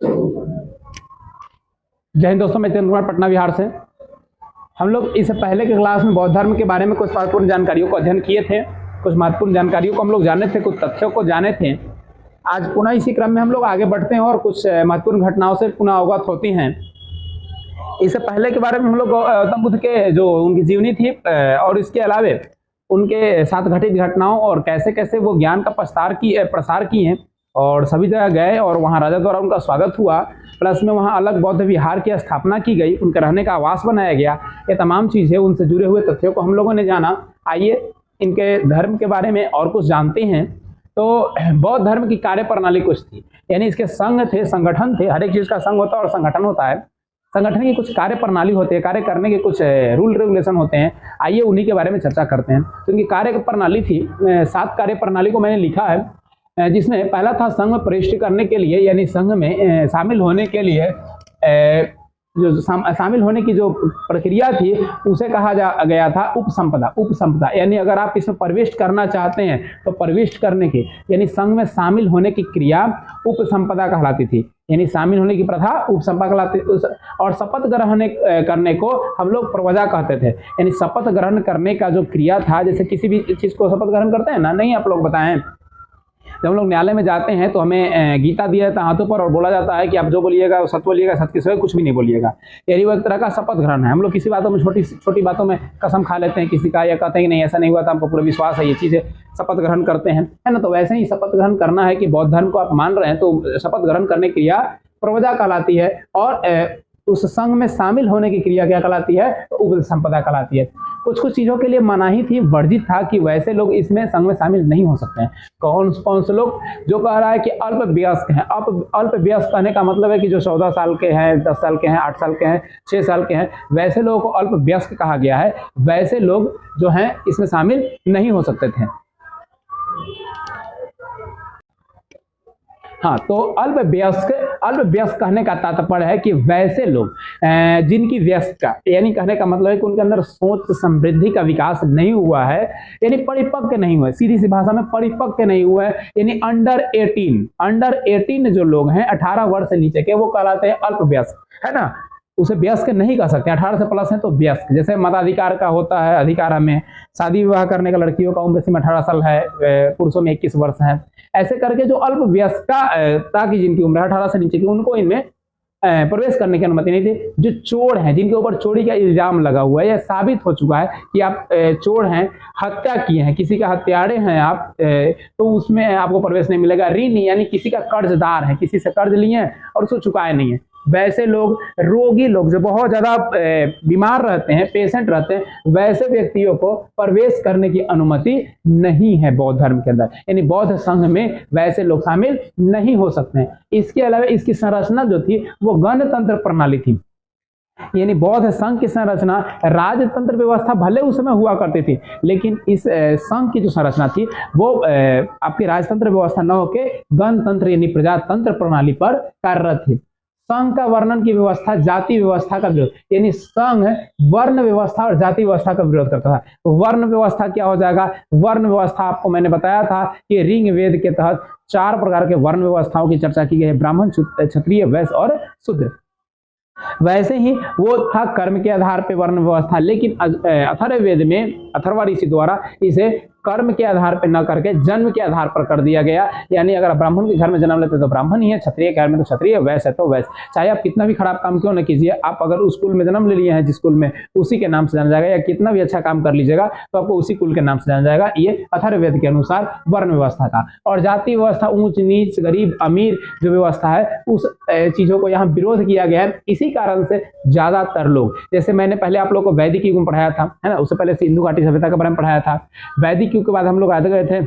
जय हिंद दोस्तों, मैं चंद्र कुमार पटना बिहार से। हम लोग इससे पहले के क्लास में बौद्ध धर्म के बारे में कुछ महत्वपूर्ण जानकारियों को अध्ययन किए थे, कुछ महत्वपूर्ण जानकारियों को हम लोग जाने थे, कुछ तथ्यों को जाने थे। आज पुनः इसी क्रम में हम लोग आगे बढ़ते हैं और कुछ महत्वपूर्ण घटनाओं से पुनः अवगत होती हैं। इससे पहले के बारे में हम लोग गौतम बुद्ध के जो उनकी जीवनी थी और इसके अलावे उनके साथ घटित घटनाओं और कैसे कैसे वो ज्ञान का प्रसार किए और सभी जगह गए और वहाँ राजा द्वारा उनका स्वागत हुआ, प्लस में वहाँ अलग बौद्ध विहार की स्थापना की गई, उनके रहने का आवास बनाया गया। ये तमाम चीज़ें, उनसे जुड़े हुए तथ्यों को हम लोगों ने जाना। आइए इनके धर्म के बारे में और कुछ जानते हैं। तो बौद्ध धर्म की कार्य प्रणाली कुछ थी, यानी इसके संघ थे, संगठन थे। हर एक चीज़ का संघ होता है और संगठन होता है। संगठन की कुछ कार्य प्रणाली होती है, कार्य करने के कुछ रूल रेगुलेशन होते हैं। आइए उन्हीं के बारे में चर्चा करते हैं। तो उनकी कार्य प्रणाली थी, 7 कार्य प्रणाली को मैंने लिखा है, जिसमें पहला था संघ में प्रविष्ट करने के लिए, यानी संघ में शामिल होने के लिए जो शामिल होने की जो प्रक्रिया थी उसे कहा गया था उपसंपदा। उपसंपदा यानी अगर आप इसमें प्रविष्ट करना चाहते हैं तो प्रविष्ट करने की, यानी संघ में शामिल होने की क्रिया उपसंपदा कहलाती थी, यानी शामिल होने की प्रथा उपसंपदा कहलाती। और शपथ ग्रहण करने को हम लोग प्रवजा कहते थे, यानी शपथ ग्रहण करने का जो क्रिया था, जैसे किसी भी चीज़ को शपथ ग्रहण करते हैं ना, नहीं आप लोग बताएं। जब हम लोग न्यायालय में जाते हैं तो हमें गीता दिया जाता है हाथों पर और बोला जाता है कि आप जो बोलिएगा सत्य बोलिएगा, सत्य के सिवाय कुछ भी नहीं बोलिएगा। यानी वो एक तरह का शपथ ग्रहण है। हम लोग किसी बातों में छोटी बातों में कसम खा लेते हैं किसी का, या कहते हैं कि नहीं ऐसा नहीं हुआ था, हमको पूरा विश्वास है, ये चीज़ें शपथ ग्रहण करते हैं, है ना। तो वैसे ही शपथ ग्रहण करना है कि बौद्ध धर्म को आप मान रहे हैं तो शपथ ग्रहण करने की क्रिया प्रवजा कहलाती है, और उस संघ में शामिल होने की क्रिया क्या कहलाती है, तो उपसंपदा कहलाती है। कुछ कुछ चीज़ों के लिए मनाही थी, वर्जित था कि वैसे लोग इसमें संघ में शामिल नहीं हो सकते हैं। कौन से लोग? जो कह रहा है कि अल्प वयस्क हैं। अल्प वयस्क कहने का मतलब है कि जो 14 साल के हैं, 10 साल के हैं, 8 साल के हैं, 6 साल के हैं, वैसे लोगों को अल्प वयस्क कहा गया है। वैसे लोग जो हैं इसमें शामिल नहीं हो सकते थे। हाँ, तो अल्प वयस्क कहने का तात्पर्य है कि वैसे लोग जिनकी व्यस्तता, यानी कहने का मतलब है कि उनके अंदर सोच समृद्धि का विकास नहीं हुआ है, यानी परिपक्व नहीं हुआ है। सीधी सी भाषा में परिपक्व नहीं हुआ है, यानी अंडर 18 जो लोग हैं 18 वर्ष से नीचे के, वो कहलाते हैं अल्प वयस्क, है ना। उसे वयस्क नहीं कह सकते, 18 से प्लस है तो वयस्क। जैसे मताधिकार का होता है अधिकार, हमें शादी विवाह करने का लड़कियों का उम्र सीमा 18 साल है, पुरुषों में 21 वर्ष है। ऐसे करके जो अल्प वयस्कता की जिनकी उम्र 18 से नीचे की, उनको इनमें प्रवेश करने की अनुमति नहीं थी। जो चोर हैं, जिनके ऊपर चोरी का इल्जाम लगा हुआ है, यह साबित हो चुका है कि आप चोर हैं, हत्या किए हैं, किसी का हत्यारे हैं आप, तो उसमें आपको प्रवेश नहीं मिलेगा। ऋण यानी किसी का कर्जदार है, किसी से कर्ज लिए हैं और उसको चुकाए नहीं है। वैसे लोग, रोगी लोग जो बहुत ज़्यादा बीमार रहते हैं, पेशेंट रहते हैं, वैसे व्यक्तियों को प्रवेश करने की अनुमति नहीं है बौद्ध धर्म के अंदर, यानी बौद्ध संघ में वैसे लोग शामिल नहीं हो सकते हैं। इसके अलावा इसकी संरचना जो थी वो गणतंत्र प्रणाली थी, यानी बौद्ध संघ की संरचना राजतंत्र व्यवस्था भले उस समय हुआ करती थी, लेकिन इस संघ की जो संरचना थी वो आपकी राजतंत्र व्यवस्था न होकर गणतंत्र यानी प्रजातंत्र प्रणाली पर कार्यरत थी। संघ का वर्णन की व्यवस्था जाति व्यवस्था का विरोध, यानी संघ वर्ण व्यवस्था और जाति व्यवस्था का विरोध करता था। वर्ण व्यवस्था क्या हो जाएगा? वर्ण व्यवस्था आपको मैंने बताया था कि ऋग वेद के तहत 4 प्रकार के वर्ण व्यवस्थाओं की चर्चा की गई है, ब्राह्मण, क्षत्रिय, वैश्य और शूद्र। वैसे ही वो था कर्म के आधार पर वर्ण व्यवस्था, लेकिन अथर्ववेद में अथर्व ऋषि द्वारा इसे कर्म के आधार पर न करके जन्म के आधार पर कर दिया गया। यानी अगर आप ब्राह्मण के घर में जन्म लेते तो ब्राह्मण ही है, क्षत्रिय के घर में तो क्षत्रिय, वैश्य है तो वैश्य। चाहे आप कितना भी खराब काम क्यों न कीजिए, आप अगर उस कुल में जन्म ले लिए हैं जिस कुल में, उसी के नाम से जाना जाएगा, या कितना भी अच्छा काम कर लीजिएगा तो आपको उसी कुल के नाम से जाना जाएगा। ये अथर्ववेद के अनुसार वर्ण व्यवस्था था। और जाति व्यवस्था, ऊंच नीच, गरीब अमीर जो व्यवस्था है, उस चीज़ों को यहाँ विरोध किया गया है। इसी कारण से ज़्यादातर लोग, जैसे मैंने पहले आप लोग को वैदिक युग में पढ़ाया था, है ना, उससे पहले सिंधु घाटी सभ्यता के बारे में पढ़ाया था। वैदिक युग के बाद हम लोग आगे गए थे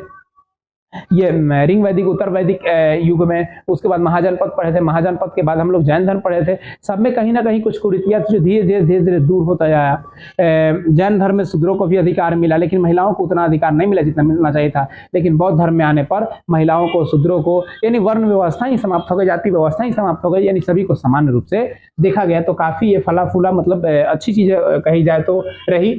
ये ऋग वैदिक, उत्तर वैदिक युग में। उसके बाद महाजनपद पढ़े थे, महाजनपद के बाद हम लोग जैन धर्म पढ़े थे। सब में कहीं ना कहीं कुछ कुरीतियां जो धीरे धीरे दूर होता आया। जैन धर्म में शूद्रों को भी अधिकार मिला, लेकिन महिलाओं को उतना अधिकार नहीं मिला जितना मिलना चाहिए था। लेकिन बौद्ध धर्म में आने पर महिलाओं को, शूद्रों को, यानी वर्ण व्यवस्था ही समाप्त हो गई, जाति व्यवस्था ही समाप्त हो गई, यानी सभी को समान रूप से देखा गया। तो काफ़ी ये फला फूला मतलब अच्छी चीज़ कही जाए तो रही।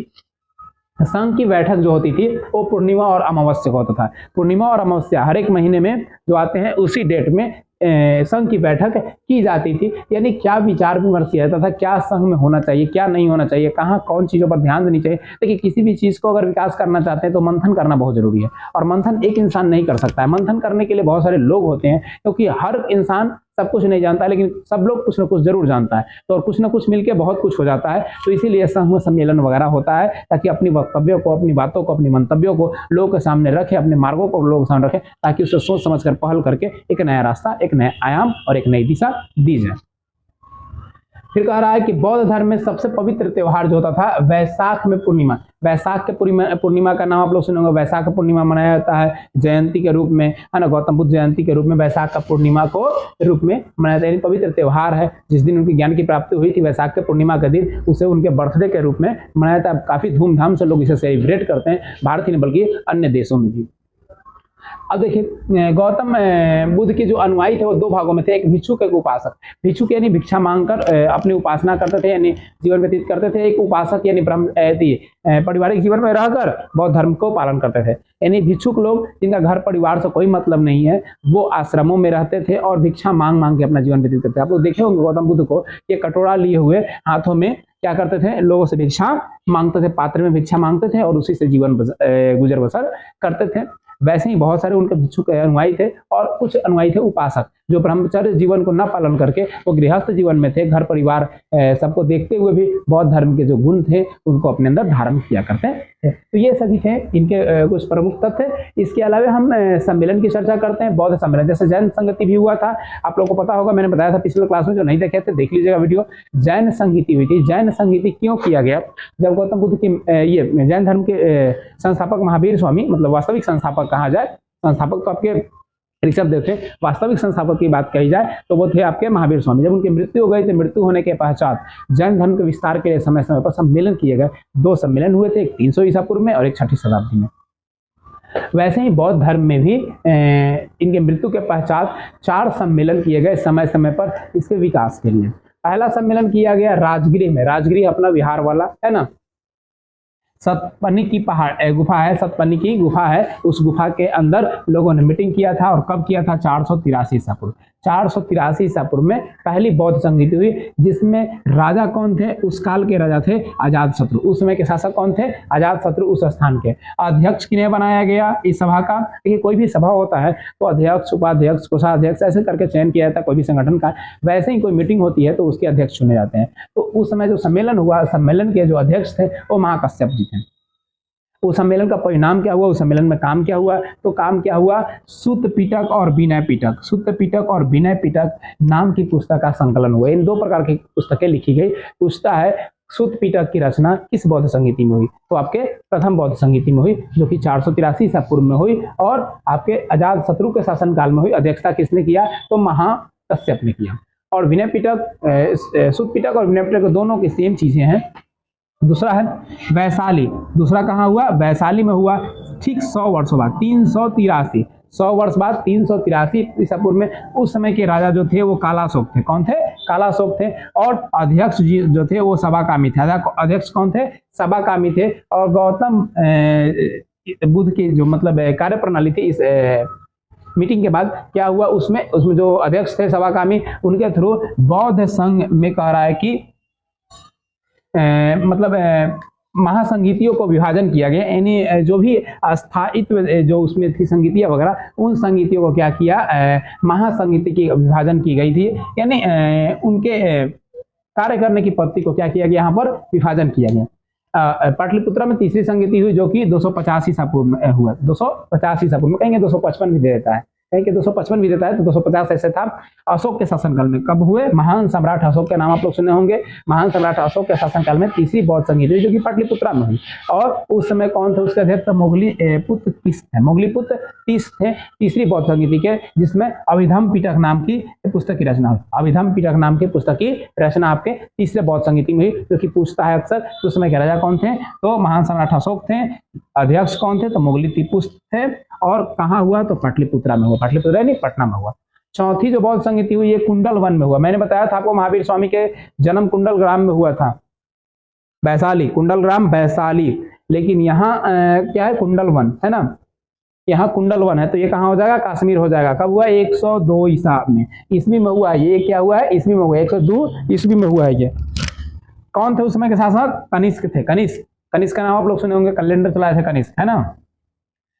संघ की बैठक जो होती थी वो पूर्णिमा और अमावस्या को होता था। पूर्णिमा और अमावस्या हर एक महीने में जो आते हैं, उसी डेट में संघ की बैठक की जाती थी, यानी क्या विचार विमर्श किया जाता था, क्या संघ में होना चाहिए, क्या नहीं होना चाहिए, कहाँ कौन चीज़ों पर ध्यान देनी चाहिए। देखिए किसी भी चीज़ को अगर विकास करना चाहते हैं तो मंथन करना बहुत जरूरी है, और मंथन एक इंसान नहीं कर सकता है। मंथन करने के लिए बहुत सारे लोग होते हैं, क्योंकि हर इंसान सब कुछ नहीं जानता है, लेकिन सब लोग कुछ ना कुछ जरूर जानता है, तो और कुछ ना कुछ मिलके बहुत कुछ हो जाता है। तो इसीलिए संघ सम्मेलन वगैरह होता है, ताकि अपनी वक्तव्यों को, अपनी बातों को, अपनी मंतव्यों को लोगों के सामने रखे, अपने मार्गों को लोगों के सामने रखे, ताकि उसे सोच समझ कर पहल करके एक नया रास्ता, एक नया आयाम और एक नई दिशा दी जाए। फिर कह रहा है कि बौद्ध धर्म में सबसे पवित्र त्योहार जो होता था वैशाख में पूर्णिमा। वैशाख के पूर्णिमा का नाम आप लोग सुने होंगे। वैशाख का पूर्णिमा मनाया जाता है जयंती के रूप में, है ना, गौतम बुद्ध जयंती के रूप में वैशाख का पूर्णिमा को रूप में मनाया जाता है। पवित्र त्योहार है, जिस दिन उनकी ज्ञान की प्राप्ति हुई थी वैशाख के पूर्णिमा के दिन, उसे उनके बर्थडे के रूप में मनाया जाता है। काफी धूमधाम से लोग इसे सेलिब्रेट करते हैं, भारत ही नहीं बल्कि अन्य देशों में भी। अब देखिए गौतम बुद्ध के जो अनुयायी थे वो दो भागों में थे, एक भिक्षुक एक उपासक। भिक्षुक यानी भिक्षा मांगकर अपनी उपासना करते थे, यानी जीवन व्यतीत करते थे। एक उपासक यानी पारिवारिक जीवन में रहकर बौद्ध धर्म को पालन करते थे। यानी भिक्षुक लोग जिनका घर परिवार से कोई मतलब नहीं है, वो आश्रमों में रहते थे और भिक्षा मांग मांग के अपना जीवन व्यतीत करते थे। आप लोग देखे होंगे गौतम बुद्ध को ये कटोरा लिए हुए हाथों में क्या करते थे, लोगों से भिक्षा मांगते थे, पात्र में भिक्षा मांगते थे और उसी से जीवन गुजर बसर करते थे। वैसे ही बहुत सारे उनके भिक्षुक अनुयायी थे, और कुछ अनुयायी थे उपासक जो ब्रह्मचर्य जीवन को न पालन करके वो गृहस्थ जीवन में थे, घर परिवार सबको देखते हुए भी बौद्ध धर्म के जो गुण थे उनको अपने अंदर धारण किया करते थे। तो ये सभी थे इनके कुछ प्रमुख तथ्य। इसके अलावा हम सम्मेलन की चर्चा करते हैं। बौद्ध सम्मेलन जैसे जैन संगति भी हुआ था, आप लोगों को पता होगा, मैंने बताया था पिछले क्लास में, जो नहीं देखे थे देख लीजिएगा वीडियो। जैन संगति हुई थी। जैन संगति क्यों किया गया? जब गौतम बुद्ध की ये जैन धर्म के संस्थापक महावीर स्वामी, मतलब वास्तविक संस्थापक कहा जाए, संस्थापक तो आपके ऋषभदेव थे, वास्तविक संस्थापक की बात कही जाए तो वो थे आपके महावीर स्वामी। जब उनकी मृत्यु हो गई थी, मृत्यु होने के पश्चात जैन धर्म के विस्तार के लिए समय समय पर सम्मेलन किए गए। दो सम्मेलन हुए थे, एक 300 ईसा पूर्व में और एक 6ठी शताब्दी में। वैसे ही बौद्ध धर्म में भी इनके मृत्यु के पश्चात 4 सम्मेलन किए गए समय समय पर इसके विकास के लिए। पहला सम्मेलन किया गया राजगृह में। राजगृह अपना विहार वाला है ना, सतपनी की पहाड़ गुफा है, सतपनी की गुफा है, उस गुफा के अंदर लोगों ने मीटिंग किया था। और कब किया था? 483 ईसा पूर्व। 483 ईसा पूर्व में पहली बौद्ध संगति हुई, जिसमें राजा कौन थे? उस काल के राजा थे अजातशत्रु। उस समय के शासक कौन थे? अजातशत्रु। उस स्थान के अध्यक्ष किन्हें बनाया गया इस सभा का? देखिए कोई भी सभा होता है तो अध्यक्ष, उपाध्यक्ष, कोषाध्यक्ष ऐसे करके चयन किया जाता है कोई भी संगठन का। वैसे ही कोई मीटिंग होती है तो उसके अध्यक्ष चुने जाते हैं। तो उस समय जो सम्मेलन हुआ, सम्मेलन के जो अध्यक्ष थे वो महाकश्यप जी थे। उस सम्मेलन का परिणाम क्या हुआ? उस सम्मेलन में काम क्या हुआ? तो काम क्या हुआ? सुत्त पिटक और विनय पिटक, सुत्त पिटक और विनय पिटक नाम की पुस्तक का संकलन हुआ। इन 2 प्रकार की पुस्तकें लिखी गई। पूछता है सुत्त पिटक की रचना किस बौद्ध संगति में हुई? तो आपके प्रथम बौद्ध संगति में हुई, जो कि 483 ईसा पूर्व में हुई, और आपके अजातशत्रु के शासनकाल में हुई। अध्यक्षता किसने किया? तो महाकश्यप ने किया। और विनय पिटक, सुत्त पिटक और विनय पिटक दोनों की सेम चीजें हैं। दूसरा है वैशाली। दूसरा कहाँ हुआ? वैशाली में हुआ, ठीक 100 वर्षों बाद, 383, 100 वर्ष बाद 383 ईसा पूर्व में। उस समय के राजा जो थे वो कालाशोक थे। कौन थे? कालाशोक थे। और अध्यक्ष जी जो थे वो सभाकामी थे। अध्यक्ष कौन थे? सभाकामी थे। और गौतम बुद्ध की जो मतलब कार्य प्रणाली थी, इस मीटिंग के बाद क्या हुआ? उसमें जो अध्यक्ष थे सभाकामी, उनके थ्रू बौद्ध संघ में कह रहा है कि महासंगीतियों को विभाजन किया गया। यानी जो भी स्थायित्व जो उसमें थी संगीतियाँ वगैरह, उन संगीतियों को क्या किया? महासंगीति की विभाजन की गई थी। यानी उनके कार्य करने की पद्धति को क्या किया गया? यहाँ पर विभाजन किया गया। पाटलिपुत्रा में तीसरी संगीति हुई, जो कि 250 ईसा पूर्व में हुआ। 250 ईसा पूर्व में, कहेंगे 255 भी दे देता है, कहीं के 255 भी देता है, तो 250 ऐसे था अशोक के शासनकाल में। कब हुए? महान सम्राट अशोक के नाम आप लोग सुने होंगे। महान सम्राट अशोक के शासनकाल में तीसरी बौद्ध संगीति जो कि पाटलिपुत्रा में हुई। और उस समय कौन थे उसके अध्यक्ष? मोगलीपुत्र तीस थे। मोगलीपुत्र तीस थे तीसरी बौद्ध संगीति के, जिसमें अभिधम्म पिटक नाम की पुस्तक की रचना हुई। अभिधम्म पिटक नाम की पुस्तक की रचना आपके तीसरे बौद्ध संगीति में हुई, जो कि पूछता है अक्सर उस समय के राजा कौन थे? तो महान सम्राट अशोक थे। अध्यक्ष कौन थे? तो मोगलीपुत्र थे। और कहाँ हुआ? तो पाटलिपुत्रा में हुआ। पाटलिपुत्रा यानी पटना में हुआ। चौथी जो बौद्ध संगीति हुई, ये कुंडल वन में हुआ। मैंने बताया था आपको महावीर स्वामी के जन्म कुंडल ग्राम में हुआ था, वैशाली, कुंडल ग्राम वैशाली। लेकिन यहाँ क्या है? कुंडल वन है ना। यहाँ कुंडल 1 है तो ये कहाँ हो जाएगा, कश्मीर हो जाएगा। कब हुआ, 102 ईसा में, ईस्वी में हुआ। ये क्या हुआ है, ईस्वी में हुआ, 102 ईस्वी में हुआ है। ये कौन थे उस समय के शासक, कनिष्क थे। कनिष्क, कनिष्क का नाम आप लोग सुने होंगे, कैलेंडर चलाए थे कनिष्क, है ना।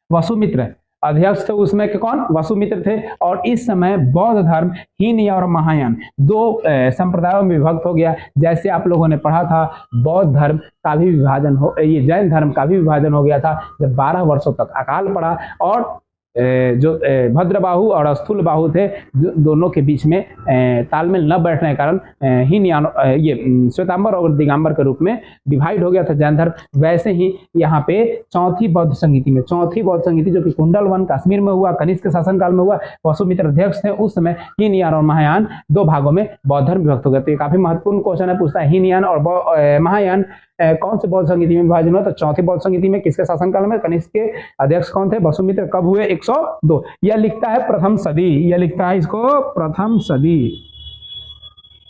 वसुमित्र अध्यक्ष थे उसमें के, कौन, वसुमित्र थे। और इस समय बौद्ध धर्म हीनयान और महायान दो संप्रदायों में विभक्त हो गया। जैसे आप लोगों ने पढ़ा था, बौद्ध धर्म का भी विभाजन हो, ये जैन धर्म का भी विभाजन हो गया था जब 12 वर्षों तक अकाल पड़ा और जो भद्रबाहु और स्थूल बाहु थे, दोनों के बीच में तालमेल न बैठने के कारण हीनयान, ये श्वेतांबर और दिगंबर के रूप में डिवाइड हो गया था जैन धर्म। वैसे ही यहाँ पे चौथी बौद्ध संगीति में, चौथी बौद्ध संगीति जो कि कुंडल 1 कश्मीर में हुआ, कनिष्क के शासनकाल में हुआ, वसुमित्र अध्यक्ष थे उस समय, हीनयान और महायान दो भागों में बौद्ध धर्म विभक्त हो गए। तो ये काफी महत्वपूर्ण क्वेश्चन है, पूछता है हीनयान और महायान कौन से बौद्ध संगीति में विभाजन हुआ, तो चौथी बौद्ध संगीति में। किसके शासनकाल में, कनिष्क के अध्यक्ष कौन थे, वसुमित्र। कब हुए, 102। यह लिखता है प्रथम सदी, यह लिखता है इसको प्रथम सदी,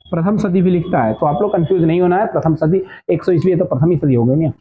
प्रथम सदी भी लिखता है, तो आप लोग कंफ्यूज नहीं होना है। प्रथम सदी 100 ईस्वी है तो प्रथम ही सदी हो गई ना।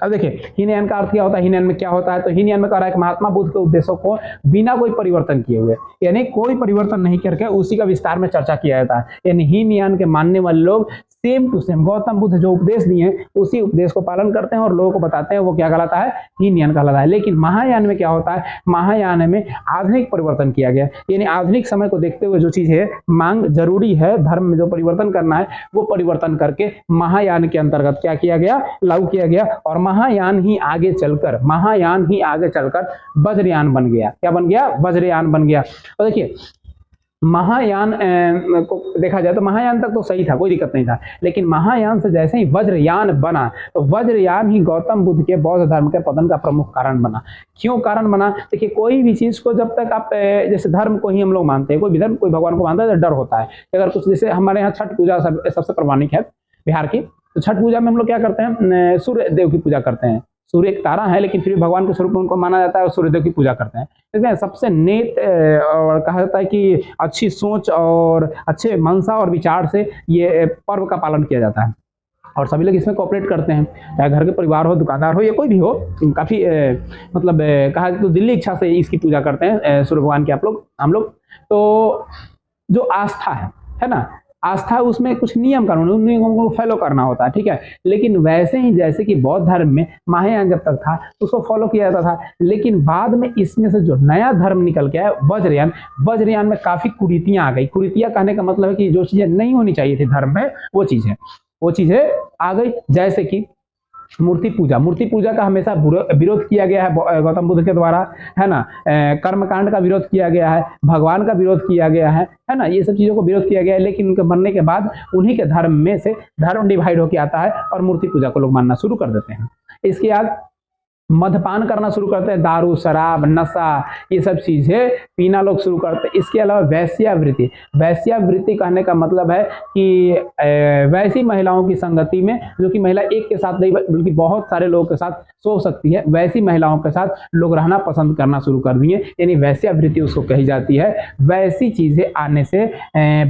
अब देखिए हीनयान का अर्थ क्या होता है, हीनयान में क्या होता है, तो हीनयान में कह रहा है कि महात्मा बुद्ध के उपदेशों को बिना कोई परिवर्तन किए हुए, यानी कोई परिवर्तन नहीं करके उसी का विस्तार में चर्चा किया जाता है। यानी हीनयान के मानने वाले लोग same to same Gautam Buddha जो उपदेश दिए उसी उपदेश को पालन करते हैं और लोगों को बताते हैं, वो क्या कहलाता है, हीनयान कहलाता है। लेकिन महायान में क्या होता है, महायान में आधुनिक परिवर्तन किया गया, यानी आधुनिक समय को देखते हुए जो चीज है मांग जरूरी है, धर्म में जो परिवर्तन करना है वो परिवर्तन करके महायान के अंतर्गत क्या किया गया, लागू किया गया। और महायान ही आगे चलकर, महायान ही आगे चलकर वज्रयान बन गया। क्या बन गया, वज्रयान बन गया। और देखिए महायान को देखा जाए तो महायान तक तो सही था, कोई दिक्कत नहीं था, लेकिन महायान से जैसे ही वज्रयान बना तो वज्रयान ही गौतम बुद्ध के बौद्ध धर्म के पतन का प्रमुख कारण बना। क्यों कारण बना, देखिए कोई भी चीज को जब तक आप जैसे धर्म को ही हम लोग मानते हैं, कोई भी धर्म कोई भगवान को मानता है तो डर होता है। अगर कुछ जैसे हमारे यहाँ छठ पूजा सबसे प्रमाणिक है बिहार की, तो छठ पूजा में हम लोग क्या करते हैं, सूर्य देव की पूजा करते हैं। सूर्य एक तारा है लेकिन फिर भी भगवान के स्वरूप में उनको माना जाता है और सूर्यदेव की पूजा करते हैं। ठीक है, सबसे नेक और कहा जाता है कि अच्छी सोच और अच्छे मनसा और विचार से ये पर्व का पालन किया जाता है और सभी लोग इसमें कोऑपरेट करते हैं, चाहे घर के परिवार हो, दुकानदार हो या कोई भी हो। काफ़ी मतलब कहा तो दिल्ली इच्छा से इसकी पूजा करते हैं सूर्य भगवान की आप लोग, हम लोग। तो जो आस्था है ना, आस्था उसमें कुछ नियम कानून, उन नियमों को फॉलो करना होता है। ठीक है, लेकिन वैसे ही जैसे कि बौद्ध धर्म में महायान जब तक था उसको फॉलो किया जाता था, लेकिन बाद में इसमें से जो नया धर्म निकल के आया वज्रयान, वज्रयान में काफी कुरीतियां आ गई। कुरीतियां कहने का मतलब है कि जो चीजें नहीं होनी चाहिए थी धर्म में वो चीजें आ गई। जैसे कि मूर्ति पूजा, मूर्ति पूजा का हमेशा विरोध किया गया है गौतम बुद्ध के द्वारा, है ना। कर्मकांड का विरोध किया गया है, भगवान का विरोध किया गया है ना, ये सब चीजों को विरोध किया गया है। लेकिन उनके बनने के बाद उन्हीं के धर्म में से धर्म डिवाइड होकर आता है और मूर्ति पूजा को लोग मानना शुरू कर देते हैं। इसके बाद मद्यपान करना शुरू करते हैं, दारू शराब नशा ये सब चीजें पीना लोग शुरू करते हैं। इसके अलावा वैश्यावृत्ति, वैश्यावृत्ति कहने का मतलब है कि वैसी महिलाओं की संगति में जो कि महिला एक के साथ नहीं बल्कि बहुत सारे लोगों के साथ सो सकती है, वैसी महिलाओं के साथ लोग रहना पसंद करना शुरू कर दिए, यानी वैश्यावृत्ति उसको कही जाती है। वैसी चीजें आने से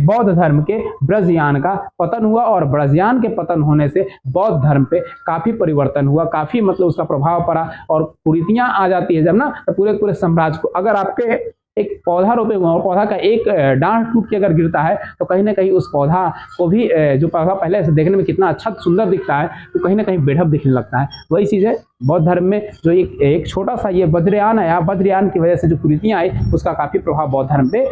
बौद्ध धर्म के ब्रजयान का पतन हुआ और ब्रजयान के पतन होने से बौद्ध धर्म पे काफी परिवर्तन हुआ, काफी मतलब उसका प्रभाव पड़ा। और कुरीतियां आ जाती है जब ना, तो पूरे साम्राज्य को, अगर आपके एक पौधा रोपे हुआ और पौधा का एक डांट टूट के अगर गिरता है तो कहीं ना कहीं उस पौधा को भी जो पौधा पहले से देखने में कितना अच्छा सुंदर दिखता है तो कहीं ना कहीं बेढप दिखने लगता है। वही चीज है बौद्ध धर्म में, जो एक छोटा सा ये वज्रयान आया, वज्रयान की वजह से जो कुरीतियां आई उसका काफी प्रभाव बौद्ध धर्म पे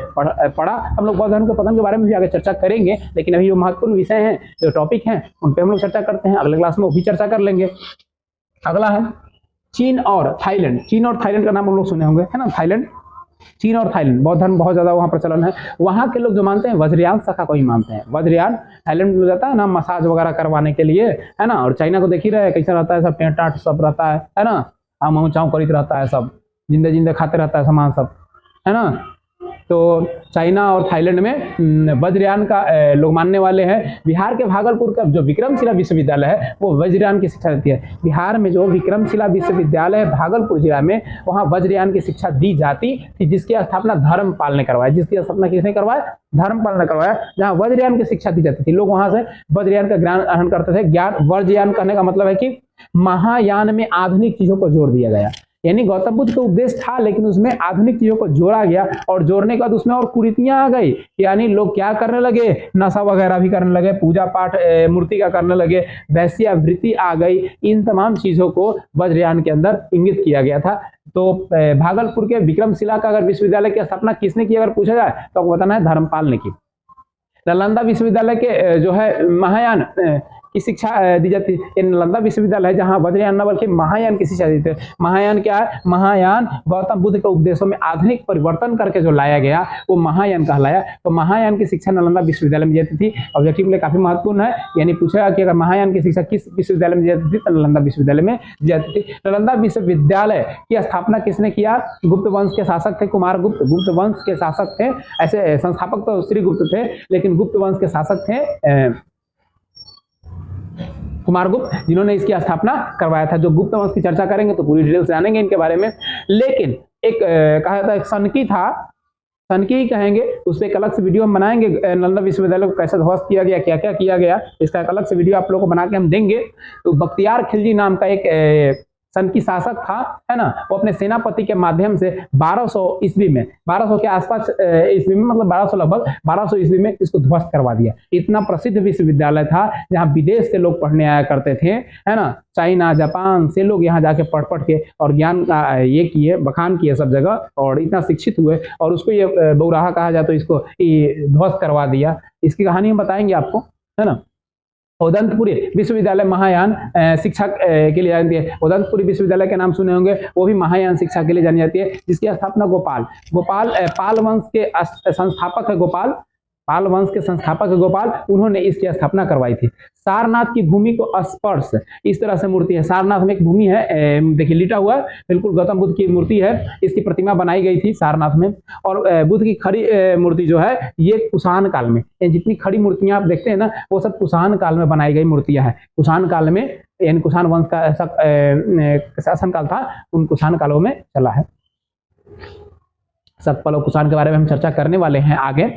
पड़ा। हम लोग बौद्ध धर्म के पतन के बारे में भी आगे चर्चा करेंगे, लेकिन अभी जो महत्वपूर्ण विषय हैं, जो टॉपिक हैं, उन पर हम लोग चर्चा करते हैं, अगले क्लास में वो भी चर्चा कर लेंगे। अगला है चीन और थाईलैंड। चीन और थाईलैंड का नाम हम लोग सुने होंगे, है ना। थाईलैंड, चीन और थाईलैंड, बौद्ध धर्म बहुत ज्यादा वहाँ प्रचलन है। वहाँ के लोग जो मानते हैं वज्रयान शाखा को ही मानते हैं। वज्रयान थाईलैंड में जाता है ना मसाज वगैरह करवाने के लिए, है ना। और चाइना को देख ही रहे कैसा रहता है, सब टेंट टाट सब रहता है ना, आम चाव करित रहता है, सब जिंदे जिंदे खाते रहता है सामान सब, है ना। तो चाइना और थाईलैंड में वज्रयान का लोग मानने वाले हैं। बिहार के भागलपुर का जो विक्रमशिला विश्वविद्यालय है वो वज्रयान की शिक्षा देती है। बिहार में जो विक्रमशिला विश्वविद्यालय है भागलपुर जिला में, वहाँ वज्रयान की शिक्षा दी जाती थी, जिसकी स्थापना धर्मपाल ने करवाया। जिसकी स्थापना किसने करवाया? धर्मपाल ने करवाया। जहाँ वज्रयान की शिक्षा दी जाती थी, लोग वहां से वज्रयान का ज्ञान ग्रहण करते थे। ज्ञान वज्रयान करने का मतलब है कि महायान में आधुनिक चीजों को जोड़ दिया गया, यानी गौतम बुद्ध का उपदेश था लेकिन उसमें आधुनिक चीजों को जोड़ा गया और जोड़ने के बाद उसमें और कुरीतियां आ गई, यानी लोग क्या करने लगे, नशा वगैरह भी करने लगे, पूजा पाठ मूर्ति का करने लगे, वैश्यावृत्ति आ गई। इन तमाम चीजों को वज्रयान के अंदर इंगित किया गया था। तो भागलपुर के विक्रमशिला का अगर विश्वविद्यालय की स्थापना किसने की अगर पूछा जाए तो आपको बताना है धर्मपाल ने की। नालंदा विश्वविद्यालय के जो है महायान की शिक्षा दी जाती है। ये नालंदा विश्वविद्यालय है जहाँ वज्रयान न बल्कि महायान की शिक्षा दी जाती है। महायान क्या है? महायान गौतम बुद्ध के उपदेशों में आधुनिक परिवर्तन करके जो लाया गया वो महायान कहलाया। तो महायान की शिक्षा नालंदा विश्वविद्यालय में दी जाती थी। ऑब्जेक्टिव के लिए काफी महत्वपूर्ण है, यानी पूछेगा कि अगर महायान की शिक्षा किस विश्वविद्यालय में दी जाती थी तो नालंदा विश्वविद्यालय में दी जाती थी। नालंदा विश्वविद्यालय की स्थापना किसने किया? गुप्त वंश के शासक थे कुमार गुप्त। गुप्त वंश के शासक थे, ऐसे संस्थापक तो श्री गुप्त थे लेकिन गुप्त वंश के शासक थे कुमारगुप्त, जिन्होंने इसकी स्थापना करवाया था। जो गुप्त वंश की चर्चा करेंगे तो पूरी डिटेल से जानेंगे इनके बारे में। लेकिन एक कहा जाता है एक सनकी था, सनकी ही कहेंगे, उस पर एक अलग से वीडियो हम बनाएंगे। नालंदा विश्वविद्यालय को कैसे ध्वस्त किया गया, क्या क्या किया गया, इसका एक अलग से वीडियो आप लोगों को बना के हम देंगे। तो बख्तियार खिलजी नाम का एक सनकी शासक था, है ना, वो अपने सेनापति के माध्यम से 1200 ईस्वी में, 1200 के आसपास ईस्वी में, मतलब 1200 लगभग 1200 ईस्वी में इसको ध्वस्त करवा दिया। इतना प्रसिद्ध विश्वविद्यालय था जहाँ विदेश से लोग पढ़ने आया करते थे, है ना, चाइना जापान से लोग यहाँ जाके पढ़ के और ज्ञान का ये किए, बखान किए सब जगह, और इतना शिक्षित हुए और उसको ये बौराहा कहा जाए तो इसको ध्वस्त करवा दिया। इसकी कहानी हम बताएंगे आपको, है ना। उदंतपुरी विश्वविद्यालय महायान शिक्षा के लिए जानी जाती है। उदंतपुरी विश्वविद्यालय के नाम सुने होंगे, वो भी महायान शिक्षा के लिए जानी जाती है, जिसकी स्थापना पाल वंश के संस्थापक है गोपाल, पाल वंश के संस्थापक गोपाल, उन्होंने इसकी स्थापना करवाई थी। सारनाथ की भूमि को स्पर्श इस तरह से मूर्ति है। सारनाथ में एक भूमि है, देखिए लिटा हुआ है, बिल्कुल गौतम बुद्ध की मूर्ति है, इसकी प्रतिमा बनाई गई थी सारनाथ में। और बुद्ध की खड़ी मूर्ति जो है ये कुषाण काल में, जितनी खड़ी मूर्तियां आप देखते हैं ना वो सब कुषाण काल में बनाई गई मूर्तियां हैं। कुषाण काल में, यानी कुषाण वंश का ऐसा शासन काल था, उन कुषाण कालों में चला है। सतपल और कुषाण के बारे में हम चर्चा करने वाले हैं आगे।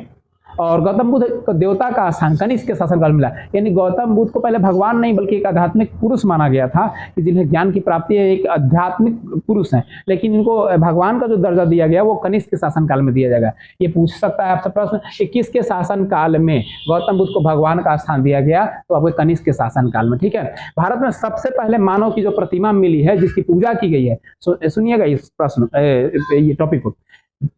और गौतम बुद्ध को देवता का स्थान कनिष्क के शासनकाल मिला, यानी गौतम बुद्ध को पहले भगवान नहीं बल्कि एक आध्यात्मिक पुरुष माना गया था कि जिन्हें ज्ञान की प्राप्ति है, एक आध्यात्मिक पुरुष हैं, लेकिन इनको भगवान का जो दर्जा दिया गया वो कनिष्क के शासनकाल में दिया जाएगा। ये पूछ सकता है आपसे प्रश्न कि किसके शासनकाल में गौतम बुद्ध को भगवान का स्थान दिया गया, तो आपको कनिष्क के शासनकाल में, ठीक है। भारत में सबसे पहले मानव की जो प्रतिमा मिली है जिसकी पूजा की गई है, सुनिएगा इस प्रश्न ये टॉपिक को,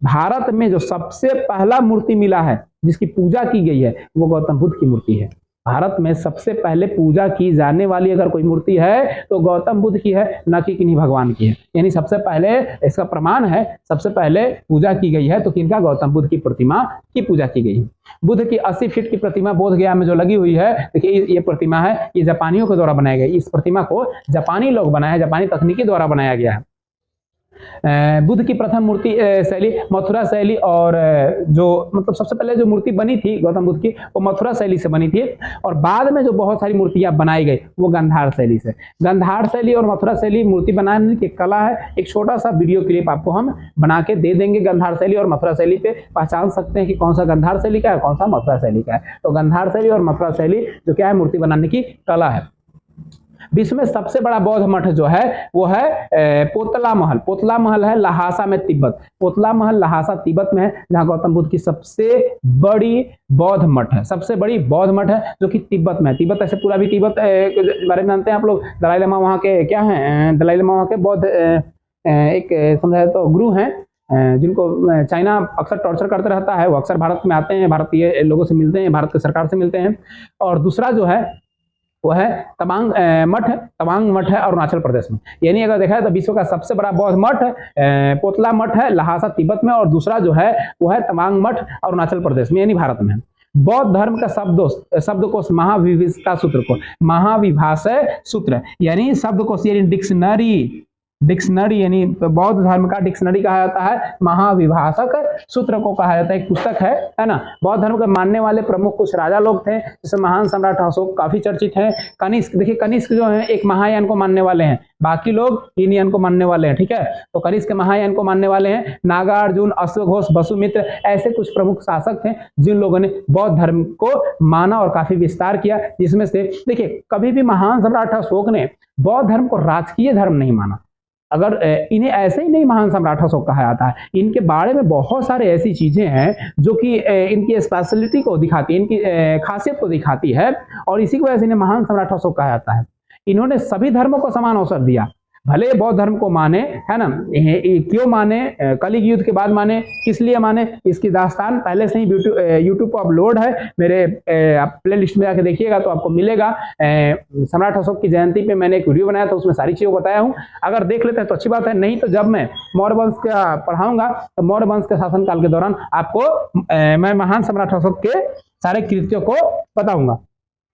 भारत में जो सबसे पहला मूर्ति मिला है जिसकी पूजा की गई है वो गौतम बुद्ध की मूर्ति है। भारत में सबसे पहले पूजा की जाने वाली अगर कोई मूर्ति है तो गौतम बुद्ध की है, न कि किन्हीं भगवान की है। यानी सबसे पहले इसका प्रमाण है, सबसे पहले पूजा की गई है तो किनका? गौतम बुद्ध की प्रतिमा की पूजा की गई है। बुद्ध की 80 फीट की प्रतिमा बोधगया में जो लगी हुई है, देखिए ये प्रतिमा है, ये जापानियों के द्वारा बनाई गई। इस प्रतिमा को जापानी लोग बनाया है, जापानी तकनीकी द्वारा बनाया गया है। बुद्ध की प्रथम मूर्ति शैली मथुरा शैली, और जो मतलब सबसे पहले जो मूर्ति बनी थी गौतम बुद्ध की वो मथुरा शैली से बनी थी, और बाद में जो बहुत सारी मूर्तियां बनाई गई वो गंधार शैली से। गंधार शैली और मथुरा शैली मूर्ति बनाने की कला है। एक छोटा सा वीडियो क्लिप आपको हम बना के दे देंगे गंधार शैली और मथुरा शैली पे, पहचान सकते हैं कि कौन सा गंधार शैली का है कौन सा मथुरा शैली का है। तो गंधार शैली और मथुरा शैली जो क्या है, मूर्ति बनाने की कला है। विश्व में सबसे बड़ा बौद्ध मठ जो है वो है पोतला महल। पोतला महल है लहासा में, तिब्बत। पोतला महल लहासा तिब्बत में है, जहां गौतम बुद्ध की सबसे बड़ी बौद्ध मठ है, सबसे बड़ी बौद्ध मठ है जो कि तिब्बत में है। तिब्बत ऐसे पूरा भी तिब्बत के बारे में जानते हैं आप लोग। दलाई लामा वहाँ के क्या हैं, दलाई लामा वहाँ के बौद्ध एक समझाए तो गुरु हैं, जिनको चाइना अक्सर टॉर्चर करते रहता है। वो अक्सर भारत में आते हैं, भारतीय लोगों से मिलते हैं, भारत की सरकार से मिलते हैं। और दूसरा जो है वो है तवांग मठ, तवांग मठ है अरुणाचल प्रदेश में। यानी अगर देखा है तो विश्व का सबसे बड़ा बौद्ध मठ पोतला मठ है लहासा तिब्बत में, और दूसरा जो है वो है तवांग मठ अरुणाचल प्रदेश में, यानी भारत में है। बौद्ध धर्म का शब्दकोश महाविभाषा सूत्र को, महाविभाषा सूत्र यानी शब्दकोश यानी डिक्शनरी यानी बौद्ध धर्म का डिक्शनरी कहा जाता है। महाविभाषक सूत्र को कहा जाता है, एक पुस्तक है ना। बौद्ध धर्म के मानने वाले प्रमुख कुछ राजा लोग थे, जैसे महान सम्राट अशोक काफी चर्चित हैं। कनिष्क, देखिए कनिष्क जो है एक महायान को मानने वाले हैं, बाकी लोग हीनयान को मानने वाले हैं, ठीक है। तो कनिष्क महायान को मानने वाले हैं। नागार्जुन, अश्वघोष, वसुमित्र ऐसे कुछ प्रमुख शासक थे जिन लोगों ने बौद्ध धर्म को माना और काफी विस्तार किया। जिसमें से देखिए कभी भी महान सम्राट अशोक ने बौद्ध धर्म को राजकीय धर्म नहीं माना। अगर इन्हें ऐसे ही नहीं महान सम्राट अशोक कहा जाता है, इनके बारे में बहुत सारे ऐसी चीजें हैं जो कि इनकी स्पेशलिटी को दिखाती है, इनकी खासियत को दिखाती है, और इसी की वजह से इन्हें महान सम्राट अशोक कहा जाता है। इन्होंने सभी धर्मों को समान अवसर दिया, भले बौद्ध धर्म को माने, है ना, क्यों माने, कलिग युद्ध के बाद माने, किस लिए माने, इसकी दास्तान पहले से ही यूट्यूब पर अपलोड है, मेरे आप प्ले लिस्ट में जाके देखिएगा तो आपको मिलेगा। सम्राट अशोक की जयंती पे मैंने एक वीडियो बनाया था, उसमें सारी चीज़ों को बताया हूँ। अगर देख लेते हैं तो अच्छी बात है, नहीं तो जब मैं मौर्य वंश का पढ़ाऊंगा तो मौर्य वंश के शासनकाल के दौरान आपको मैं महान सम्राट अशोक के सारे कृत्यों को बताऊंगा।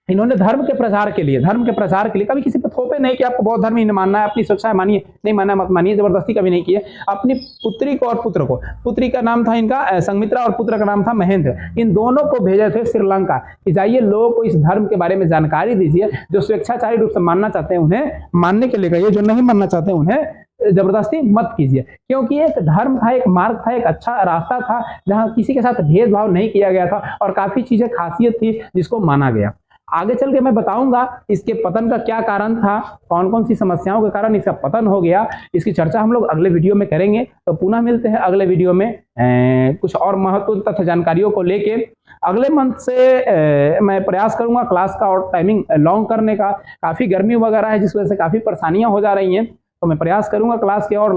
इन्होंने धर्म के प्रचार के लिए कभी किसी पर थोपे नहीं कि आपको बौद्ध धर्म ही मानना है, अपनी स्वेच्छा मानिए, नहीं मानना मत मानिए, जबरदस्ती कभी नहीं किए। अपनी पुत्री को और पुत्र को, पुत्री का नाम था इनका संघमित्रा और पुत्र का नाम था महेंद्र, इन दोनों को भेजे थे श्रीलंका कि जाइए लोगों को इस धर्म के बारे में जानकारी दीजिए, जो स्वेच्छाचारी रूप से मानना चाहते हैं उन्हें मानने के लिए कहिए, जो नहीं मानना चाहते उन्हें जबरदस्ती मत कीजिए, क्योंकि एक धर्म था, एक मार्ग था, एक अच्छा रास्ता था जहां किसी के साथ भेदभाव नहीं किया गया था और काफी चीजें खासियत थी जिसको माना गया। आगे चल के मैं बताऊंगा इसके पतन का क्या कारण था, कौन कौन सी समस्याओं के कारण इसका पतन हो गया, इसकी चर्चा हम लोग अगले वीडियो में करेंगे। तो पुनः मिलते हैं अगले वीडियो में कुछ और महत्वपूर्ण तथ्य जानकारियों को लेके। अगले मंथ से मैं प्रयास करूंगा क्लास का और टाइमिंग लॉन्ग करने का, काफी गर्मी वगैरह है जिस वजह से काफी परेशानियां हो जा रही हैं, तो मैं प्रयास करूंगा क्लास के और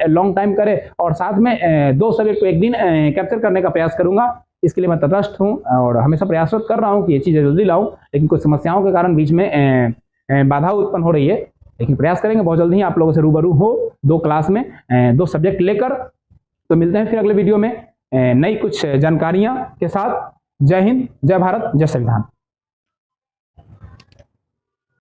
लॉन्ग टाइम करे, और साथ में 2 सब्जेक्ट को एक दिन कैप्चर करने का प्रयास करूंगा। इसके लिए मैं तटस्थ हूं और हमेशा प्रयासरत कर रहा हूं कि ये चीज़ें जल्दी लाऊं, लेकिन कुछ समस्याओं के कारण बीच में बाधा उत्पन्न हो रही है, लेकिन प्रयास करेंगे बहुत जल्दी ही आप लोगों से रूबरू हो 2 क्लास में 2 सब्जेक्ट लेकर। तो मिलते हैं फिर अगले वीडियो में नई कुछ जानकारियां के साथ। जय हिंद, जय भारत, जय संविधान।